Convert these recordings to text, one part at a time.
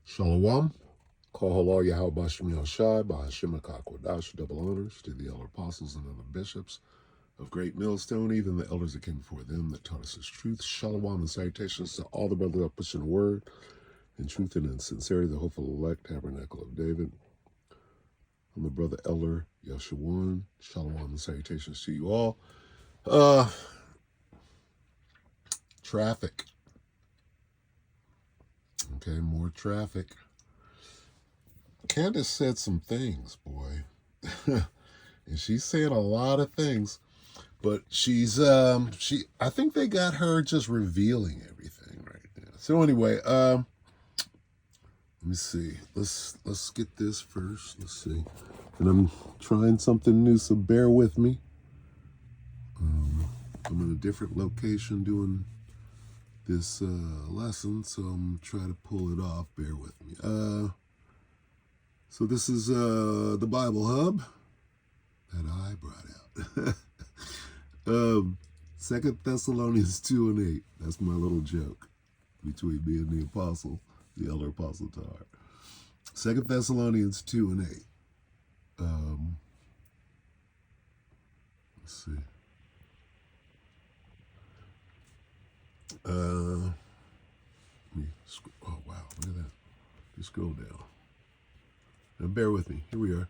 Shalom. Call halal Yahweh Bashim Yahushai by Hashem Akakwadash. Double honors to the elder apostles and other bishops of Great Millstone, even the elders that came before them that taught us his truth. Shalom and salutations to all the brothers that pushing the word in truth and in sincerity, the hopeful elect, tabernacle of David. I'm the brother elder Yeshuan. Shalom and salutations to you all. Traffic. Okay, more traffic. Candace said some things, boy. And she's saying a lot of things, but I think they got her just revealing everything right now. So anyway, let me see. Let's get this first. Let's see. And I'm trying something new, so bear with me. I'm in a different location doing this lesson, so I'm trying to pull it off. Bear with me. So this is the Bible Hub that I brought out. 2 Thessalonians 2 and 8. That's my little joke between me and the apostle, the elder apostle Tar. 2 Thessalonians 2 and 8. Let's see. Oh wow, look at that. Just scroll down. Now bear with me. Here we are.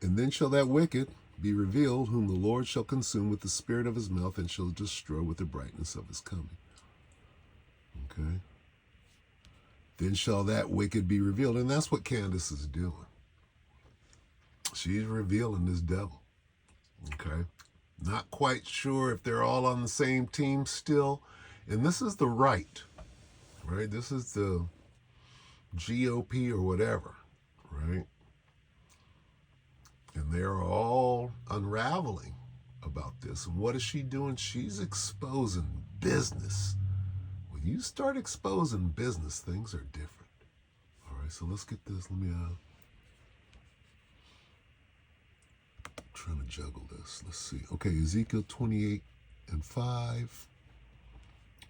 And then shall that wicked be revealed, whom the Lord shall consume with the spirit of his mouth, and shall destroy with the brightness of his coming. Okay. Then shall that wicked be revealed. And that's what Candace is doing. She's revealing this devil. Okay. Not quite sure if they're all on the same team still. And this is the right. This is the GOP or whatever. Right? And they're all unraveling about this. And what is she doing? She's exposing business. When you start exposing business, things are different. All right, so let's get this. Let me trying to juggle this. Let's see. Okay, Ezekiel 28 and 5.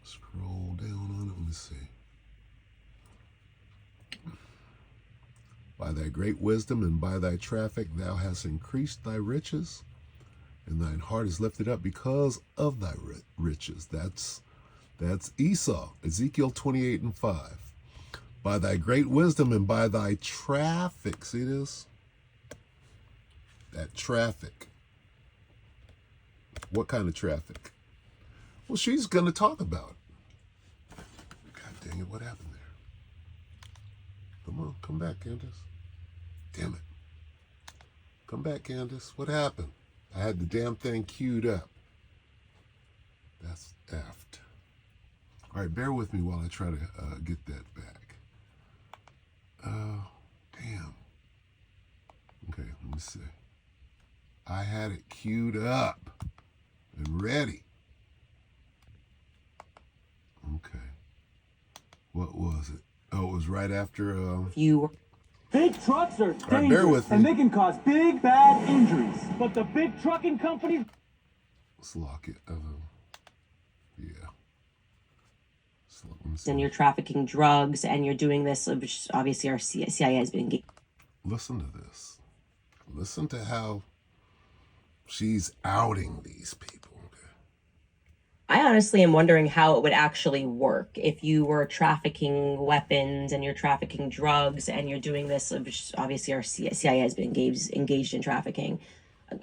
Scroll down on it. Let me see. By thy great wisdom and by thy traffic thou hast increased thy riches, and thine heart is lifted up because of thy riches. That's Esau. Ezekiel 28 and 5. By thy great wisdom and by thy traffic. See this? That traffic. What kind of traffic? Well, she's going to talk about it. God dang it, what happened there? Come on, come back, Candace. Damn it. Come back, Candace. What happened? I had the damn thing queued up. That's effed. All right, bear with me while I try to get that back. Damn. Okay, let me see. I had it queued up and ready. Okay. What was it? Oh, it was right after... Big trucks are dangerous, right, bear with me. and they can cause big, bad injuries. But the big trucking companies... Let's lock it. Yeah. And you're trafficking drugs, and you're doing this, which obviously our CIA has been engaged. Listen to this. Listen to how she's outing these people. I honestly am wondering how it would actually work if you were trafficking weapons and you're trafficking drugs and you're doing this, which obviously our CIA has been engaged in trafficking.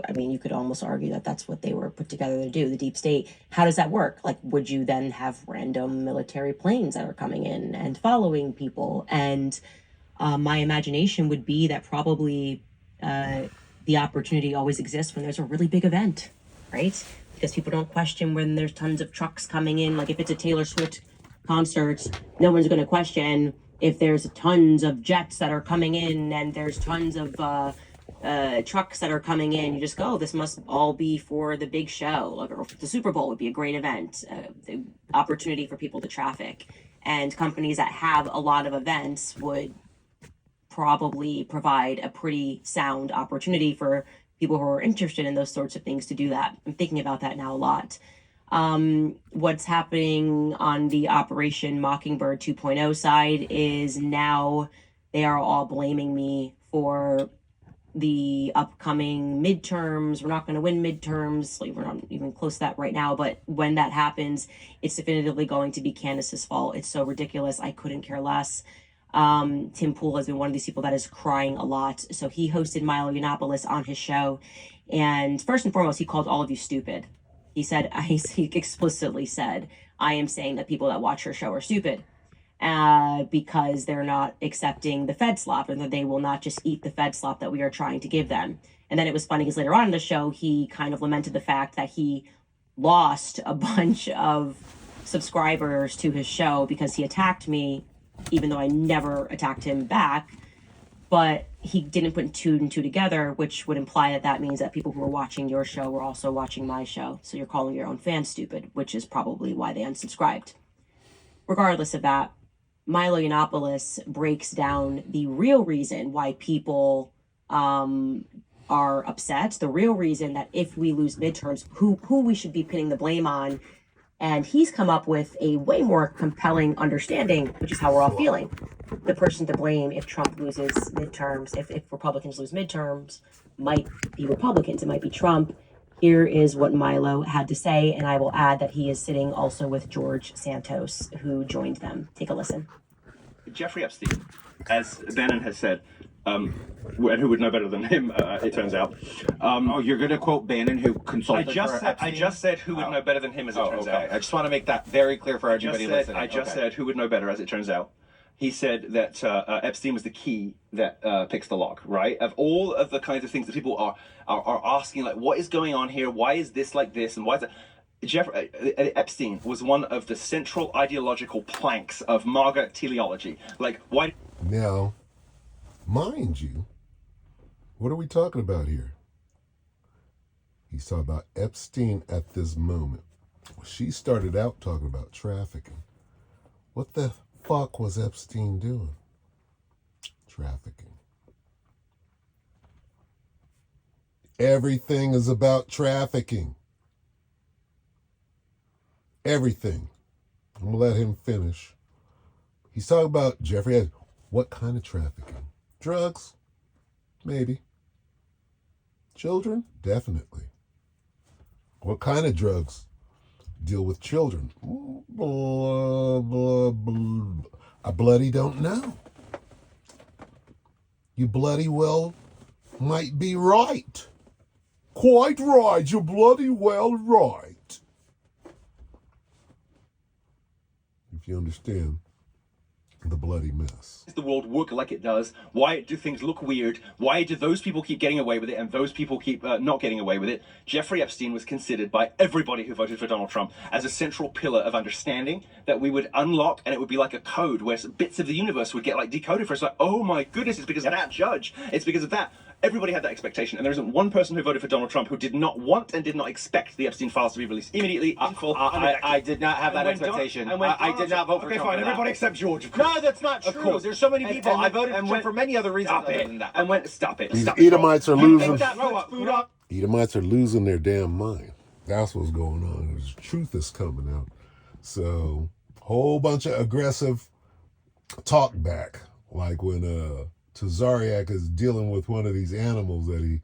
I mean, you could almost argue that that's what they were put together to do, the deep state. How does that work? Like, would you then have random military planes that are coming in and following people? And my imagination would be that probably the opportunity always exists when there's a really big event, right? Because people don't question when there's tons of trucks coming in. Like if it's a Taylor Swift concert, no one's going to question if there's tons of jets that are coming in and there's tons of trucks that are coming in. You just go, this must all be for the big show. Or the Super Bowl would be a great event, the opportunity for people to traffic. And companies that have a lot of events would probably provide a pretty sound opportunity for people who are interested in those sorts of things to do that. I'm thinking about that now a lot. What's happening on the Operation Mockingbird 2.0 side is now they are all blaming me for the upcoming midterms. We're not going to win midterms. Like, we're not even close to that right now. But when that happens, it's definitively going to be Candace's fault. It's so ridiculous. I couldn't care less. Tim Pool has been one of these people that is crying a lot. So he hosted Milo Yiannopoulos on his show. And first and foremost, he called all of you stupid. He said, he explicitly said, I am saying that people that watch your show are stupid because they're not accepting the Fed slop, and that they will not just eat the Fed slop that we are trying to give them. And then it was funny because later on in the show, he kind of lamented the fact that he lost a bunch of subscribers to his show because he attacked me, even though I never attacked him back. But he didn't put two and two together, which would imply that that means that people who are watching your show were also watching my show. So you're calling your own fans stupid, which is probably why they unsubscribed. Regardless of that, Milo Yiannopoulos breaks down the real reason why people are upset, the real reason that if we lose midterms, who we should be pinning the blame on. And he's come up with a way more compelling understanding, which is how we're all feeling. The person to blame if Trump loses midterms, if Republicans lose midterms, might be Republicans. It might be Trump. Here is what Milo had to say, and I will add that he is sitting also with George Santos, who joined them. Take a listen. Jeffrey Epstein, as Bannon has said, and who would know better than him, it turns out. You're going to quote Bannon, who consulted I just said who would know better than him, as it turns out. I just want to make that very clear for everybody listening. I just said who would know better, as it turns out. He said that Epstein was the key that picks the lock, right? Of all of the kinds of things that people are asking, like, what is going on here? Why is this like this? And why is that? Epstein was one of the central ideological planks of MAGA teleology. Like, why? Now, mind you, what are we talking about here? He's talking about Epstein at this moment. She started out talking about trafficking. What the fuck was Epstein doing? Trafficking. Everything is about trafficking. Everything. I'm going to let him finish. He's talking about Jeffrey. What kind of trafficking? Drugs? Maybe. Children? Definitely. What kind of drugs deal with children? Blah, blah, blah. I bloody don't know. You bloody well might be right. Quite right. You're bloody well right. If you understand the bloody mess. Does the world work like it does? Why do things look weird? Why do those people keep getting away with it and those people keep not getting away with it? Jeffrey Epstein was considered by everybody who voted for Donald Trump as a central pillar of understanding that we would unlock, and it would be like a code where bits of the universe would get like decoded for us. Like, oh my goodness, it's because of that judge. It's because of that. Everybody had that expectation, and there isn't one person who voted for Donald Trump who did not want and did not expect the Epstein files to be released immediately, in full. I did not have that expectation. I did not vote for Trump. Okay, fine. Everybody except George. Of course. No, that's not true. Of course. There's so many people. I voted for and Trump for many other reasons other than that. And went, stop it. These Stop it. Edomites are losing. Food up. Edomites are losing their damn mind. That's what's going on. The truth is coming out. So, whole bunch of aggressive talk back, like when Tazariak is dealing with one of these animals that he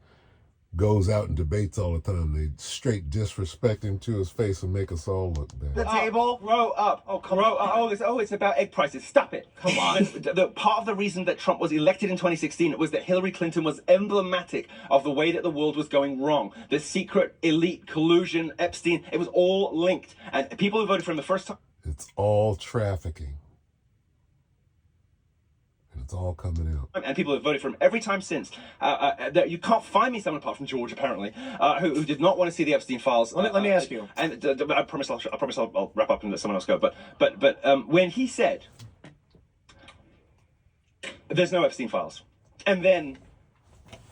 goes out and debates all the time. They straight disrespect him to his face and make us all look bad. The table. Grow up. Oh, come on. It's about egg prices. Stop it. Come on. The part of the reason that Trump was elected in 2016 was that Hillary Clinton was emblematic of the way that the world was going wrong. The secret elite collusion, Epstein, it was all linked. And people who voted for him the first time. It's all trafficking. It's all coming out. And people have voted for him every time since. You can't find me someone apart from George, apparently, who did not want to see the Epstein files. Let me ask you. And I promise I'll wrap up and let someone else go. But when he said, "There's no Epstein files," and then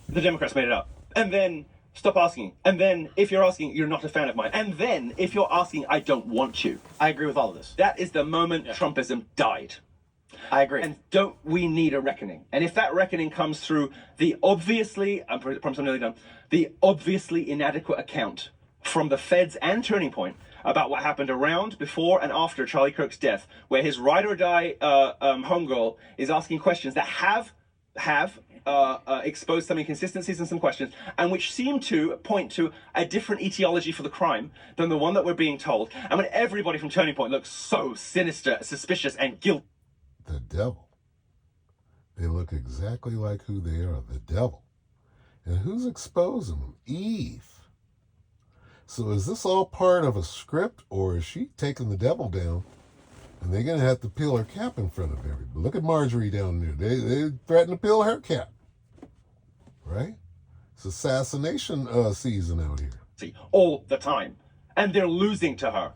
the Democrats made it up, and then stop asking, and then if you're asking, you're not a fan of mine, and then if you're asking, I don't want you. I agree with all of this. That is the moment Trumpism died. I agree. And don't we need a reckoning? And if that reckoning comes through the obviously, I promise I'm nearly done, the obviously inadequate account from the feds and Turning Point about what happened around, before, and after Charlie Kirk's death, where his ride or die homegirl is asking questions that have exposed some inconsistencies and some questions, and which seem to point to a different etiology for the crime than the one that we're being told. And when everybody from Turning Point looks so sinister, suspicious, and guilty. The devil. They look exactly like who they are, the devil. And who's exposing them? Eve. So is this all part of a script, or is she taking the devil down? And they're going to have to peel her cap in front of everybody. Look at Marjorie down there. They threaten to peel her cap. Right? It's assassination season out here. All the time. And they're losing to her.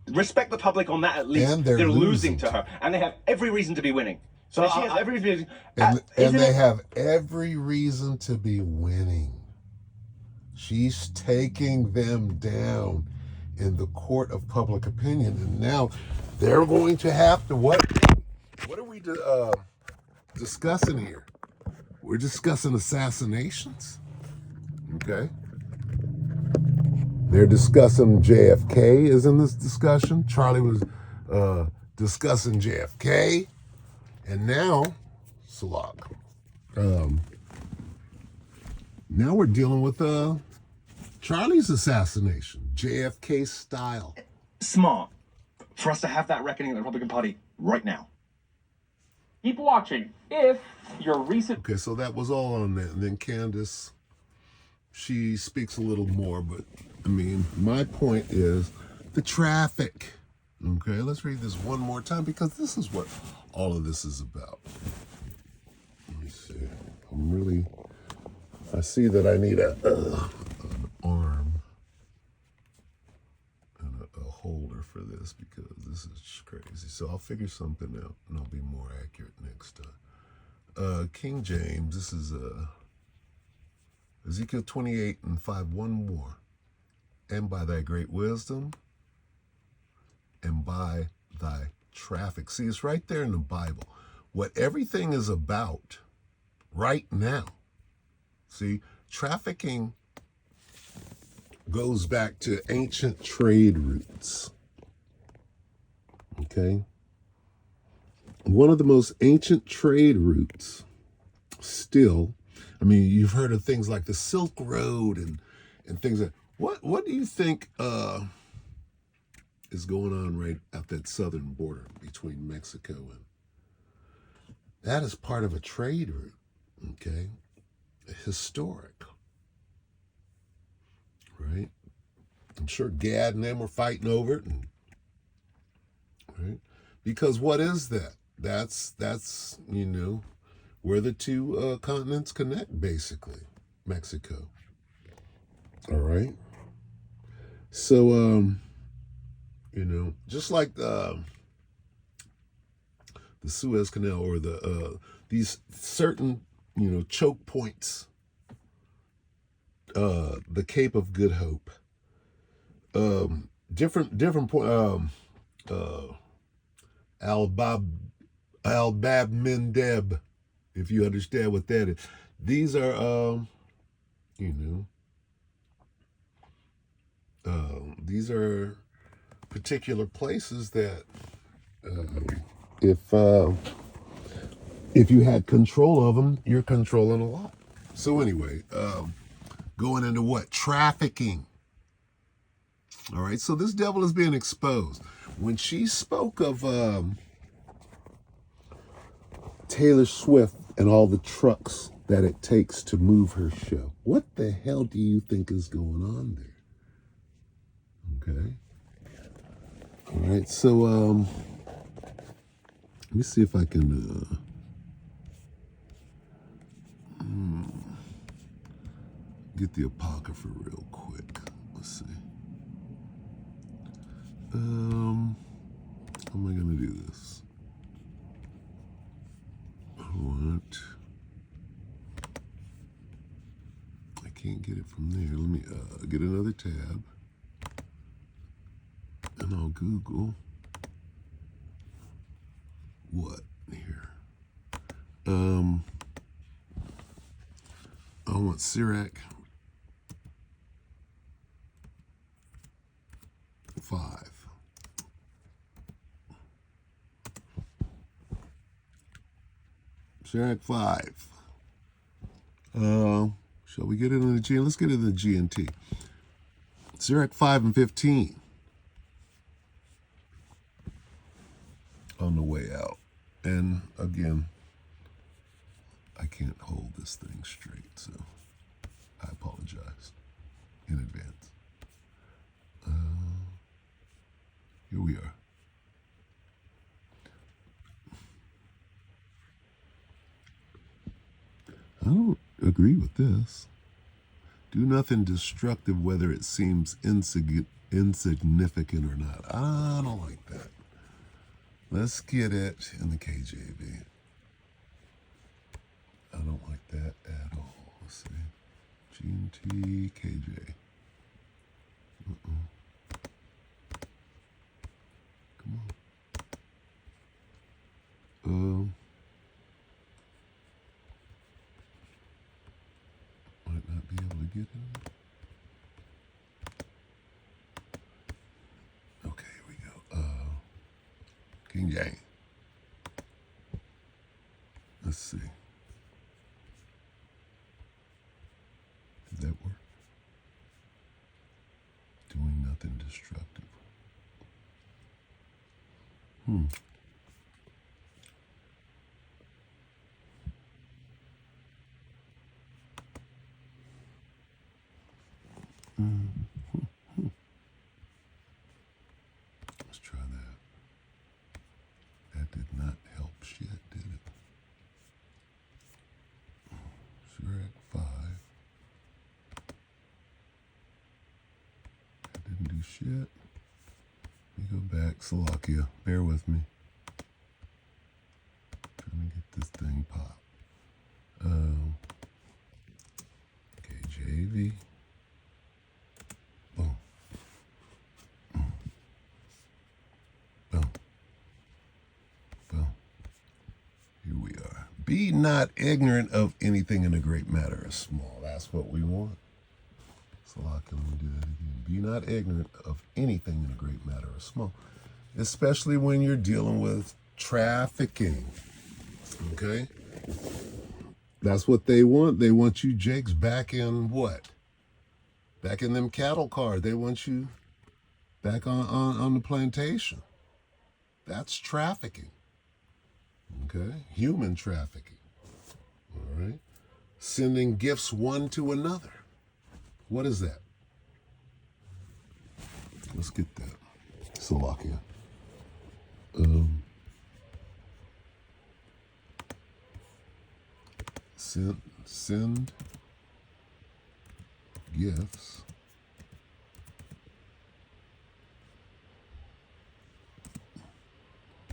Respect the public on that at least. And they're losing to her. And they have every reason to be winning. So she has every reason. And they have every reason to be winning. She's taking them down in the court of public opinion. And now they're going to have to, what are we discussing here? We're discussing assassinations. Okay. They're discussing JFK is in this discussion. Charlie was discussing JFK. And now, Salak. Now we're dealing with Charlie's assassination, JFK style. Smart for us to have that reckoning in the Republican Party right now. Keep watching. If your recent... Okay, so that was all on that. And then Candace, she speaks a little more, but I mean, my point is the traffic. Okay, let's read this one more time because this is what all of this is about. Let me see. I see that I need an arm and a holder for this because this is crazy. So I'll figure something out and I'll be more accurate next time. King James, this is Ezekiel 28:5, one more. And by thy great wisdom and by thy traffic. See, it's right there in the Bible. What everything is about right now. See, trafficking goes back to ancient trade routes. Okay? One of the most ancient trade routes still, I mean, you've heard of things like the Silk Road and things like what do you think is going on right at that southern border between Mexico and that is part of a trade route, okay? Historic, right? I'm sure Gad and them were fighting over it, right? Because what is that? That's where the two continents connect, basically, Mexico. All right. So, just like the Suez Canal or these certain, choke points, the Cape of Good Hope, different point, Al-Bab Mendeb, if you understand what that is. These are, these are particular places that if you had control of them, you're controlling a lot. So anyway, going into what? Trafficking. All right, so this devil is being exposed. When she spoke of Taylor Swift and all the trucks that it takes to move her show, what the hell do you think is going on there? Okay. All right, so let me see if I can get the Apocrypha real quick. Let's see. How am I going to do this? What? I can't get it from there. Let me get another tab. And I'll Google what here. I want Sirach Sirach 5. Shall we get into the G? Let's get into the G and T. Sirach 5 and 15. On the way out. And again, I can't hold this thing straight, so I apologize in advance. Here we are. I don't agree with this. Do nothing destructive whether it seems insignificant or not. I don't like that. Let's get it in the KJV. I don't like that at all. Let's see. G&T, KJ. Come on. Might not be able to get it. Okay, here we go. King James. Let's see. Did that work? Doing nothing destructive. Let's try that. That did not help shit, did it? Sirach 5. That didn't do shit. Let me go back. Salakia. Bear with me. Trying to get this thing popped. KJV. Boom. Boom. Boom. Here we are. Be not ignorant of anything in a great matter or small. That's what we want. Salakia, let me do that again. Be not ignorant of anything in a great matter or small. Especially when you're dealing with trafficking. Okay? That's what they want. They want you, Jakes, back in what? Back in them cattle cars. They want you back on the plantation. That's trafficking. Okay? Human trafficking. All right? Sending gifts one to another. What is that? Let's get that. Salakia. Send gifts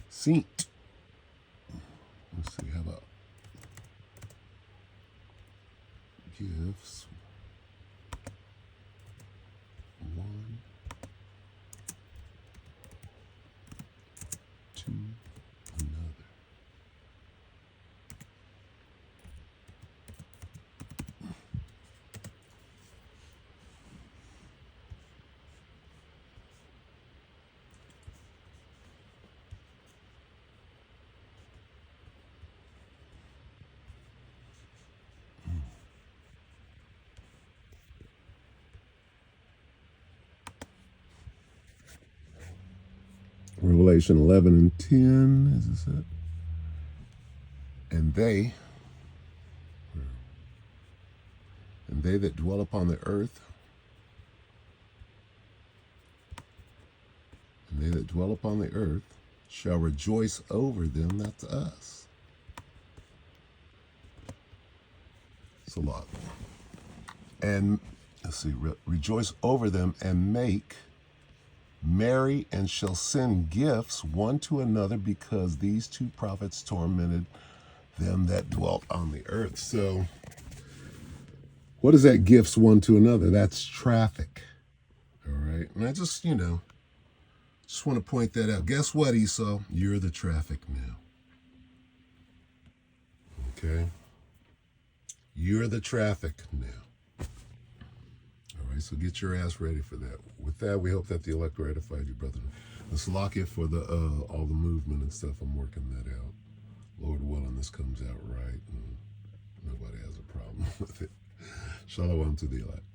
sent. Let's see, how about gifts one to another. Revelation 11 and 10, is this it? And they that dwell upon the earth, shall rejoice over them. That's us. It's a lot. And let's see, rejoice over them and make merry and shall send gifts one to another because these two prophets tormented them that dwelt on the earth. So what is that, gifts one to another? That's traffic. All right. And I just want to point that out. Guess what, Esau? You're the traffic now. Okay. You're the traffic now. All right, so get your ass ready for that. With that, we hope that the elect will edify you, brother. And Salakia for the all the movement and stuff. I'm working that out. Lord willing. this comes out right and nobody has a problem with it. Shalom to the elect.